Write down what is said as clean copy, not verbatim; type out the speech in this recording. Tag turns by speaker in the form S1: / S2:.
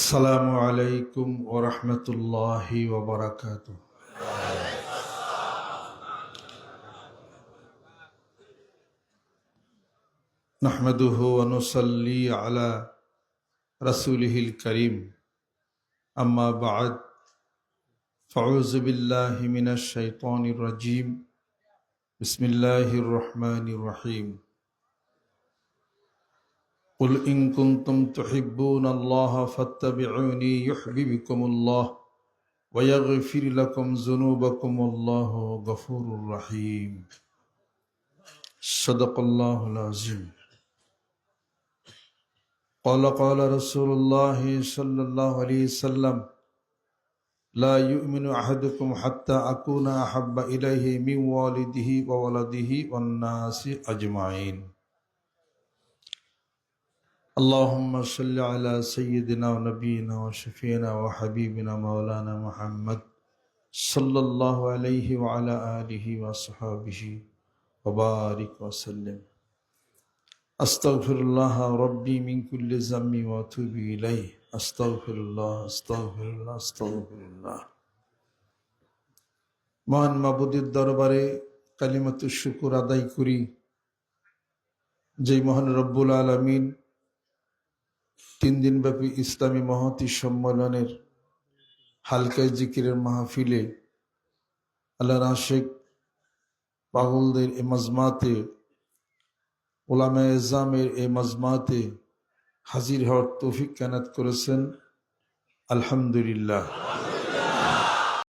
S1: আসসালামু আলাইকুম ওয়া রাহমাতুল্লাহি ওয়া বারাকাতুহু। নাহমাদুহু ওয়া নুসাল্লি আলা রাসূলিহিল কারীম। আম্মা বা'দ, ফাউযু বিল্লাহি মিনাশ শাইতানির রাজীম। বিসমিল্লাহির রহমানির রহিম। কুল ইন কুনতুম তুহিব্বুনাল্লাহা ফাত্তাবিউনি ইউহিব্বুকুমুল্লাহ ওয়া ইয়াগফির লাকুম যুনুবাকুম আল্লাহু গফুরুর রহিম। সাদাকাল্লাহুল আযীম। قال رسول الله صلى الله عليه وسلم لا يؤمن أحدكم حتى أكون أحب إليه من والده وولده والناس أجمعين. اللهم صل على سيدنا ونبينا وشفينا وحبيبنا مولانا محمد صلى الله عليه وعلى آله وصحبه وبارك وسلم. আস্তাগফিরুল্লাহ রব্বি মিন কুল্লি যামবি ওয়া আতুবু ইলাইহি। আস্তাগফিরুল্লাহ আস্তাগফিরুল্লাহ আস্তাগফিরুল্লাহ। মহান মাবুদের দরবারে কালিমাতুশ শুকর আদায় করি, যেই মহান রব্বুল আলামিন 3 দিনব্যাপী ইসলামী মহতি সম্মেলনের হালকায় জিকিরের মাহফিলে আল্লাহর আশিক পাগলদের এ মাজমাতে, উলামায়ে ইজমের এই মাজমাতে হাজির হওয়ার তৌফিক কানাত করেছেন। আলহামদুলিল্লাহ।